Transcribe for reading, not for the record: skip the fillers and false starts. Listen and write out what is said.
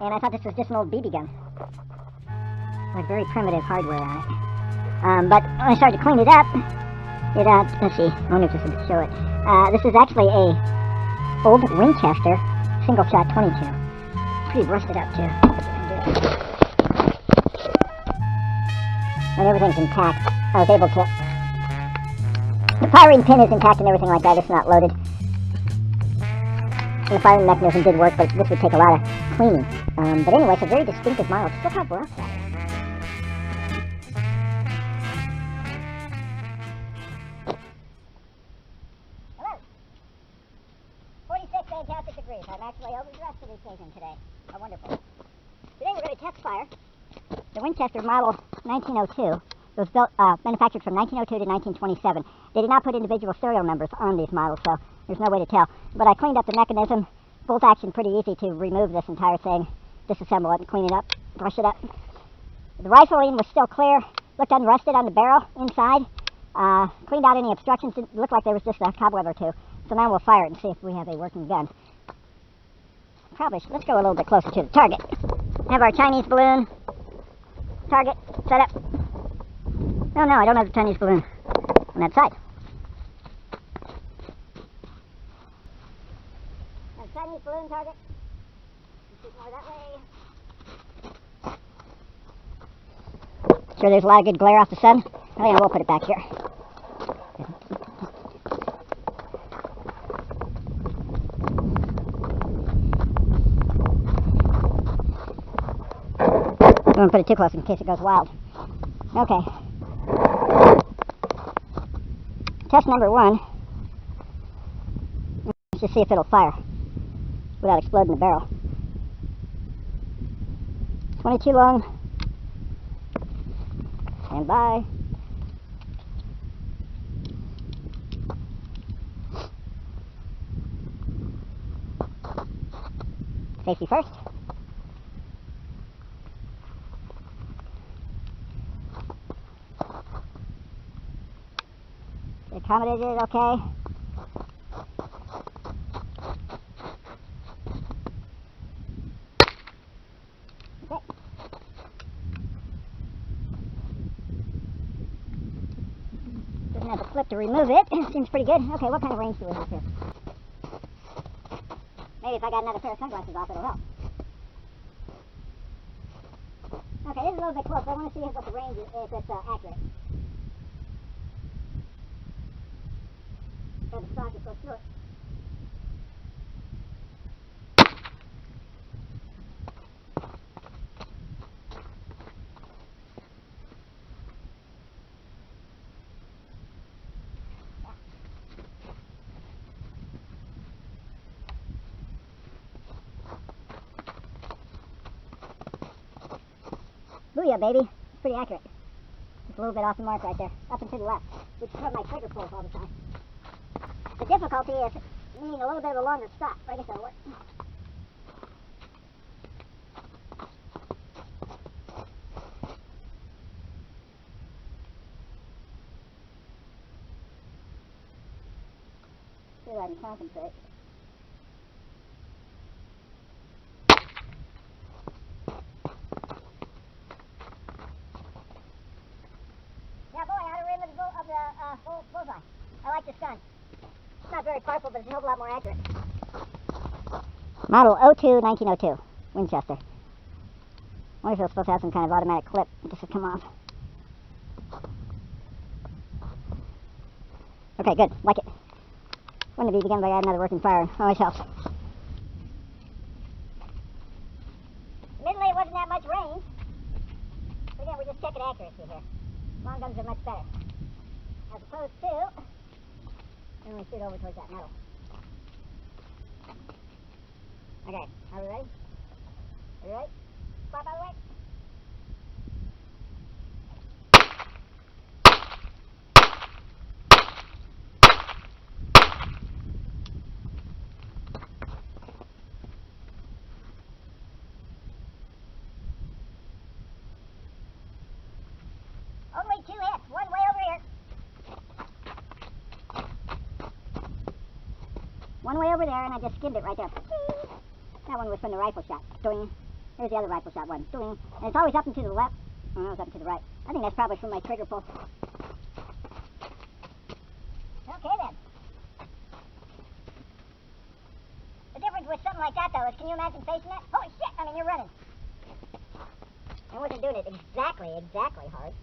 and I thought this was just an old BB gun. Like very primitive hardware on it. But when I started to clean it up, let's see, I wonder if this would show it. This is actually a old Winchester single-shot 22. Pretty rusted up too. And everything's intact. I was able to... The firing pin is intact and everything like that. It's not loaded. And the firing mechanism did work, but this would take a lot of cleaning. But anyway, it's a very distinctive model. Just look how rough that is. Hello. 46 fantastic degrees. I'm actually overdressed for the occasion today. How wonderful. Today we're going to test fire the Winchester model 1902. It was built, manufactured from 1902 to 1927. They did not put individual serial numbers on these models, so there's no way to tell. But I cleaned up the mechanism. Bolt action, pretty easy to remove this entire thing, disassemble it and clean it up, brush it up. The rifling was still clear, looked unrusted on the barrel inside. Cleaned out any obstructions. Didn't look like there was just a cobweb or two. So now we'll fire it and see if we have a working gun. Probably, let's go a little bit closer to the target. Have our Chinese balloon target set up. Oh no, I don't have the Chinese balloon on that side. Have Chinese balloon target. Shoot more that way. Sure, there's a lot of good glare off the sun. Oh yeah, we'll put it back here. Don't put it too close in case it goes wild. Okay. Test number 1. Let's just see if it'll fire without exploding the barrel. 22 long. Stand by. Safety first. Accommodated, okay. Okay. Doesn't have a flip to remove it. Seems pretty good. Okay, what kind of range do we have here? Maybe if I got another pair of sunglasses off, it'll help. Okay, this is a little bit close. I want to see what the range is, if it's accurate. The stock is so short. Booyah, baby. It's pretty accurate. Just a little bit off the mark right there. Up and to the left. Which is my trigger pulls all the time. The difficulty is needing a little bit of a longer stock, but I guess that'll work. See if I can concentrate. Yeah, boy, out of rim of the bullseye. I like this gun. It's not very powerful, but it's a hell of a lot more accurate. Model 02, 1902, Winchester. I wonder if it's supposed to have some kind of automatic clip just to come off. Okay, good. Like it. Wouldn't it be again if I had another working fire? Always helps. Admittedly, it wasn't that much range. But again, we're just checking accuracy here. Long guns are much better. As opposed to... And we shoot over towards that metal. Okay, are we ready? Are you ready? Spot out of the way. Only 2 hits, one way over here. One way over there, and I just skimmed it right there. That one was from the rifle shot. Doing. Here's the other rifle shot one. Doing, and it's always up and to the left. Oh, no, it's up and to the right. I think that's probably from my trigger pull. Okay then. The difference with something like that though is, can you imagine facing that? Holy shit! I mean, you're running. I wasn't doing it exactly hard.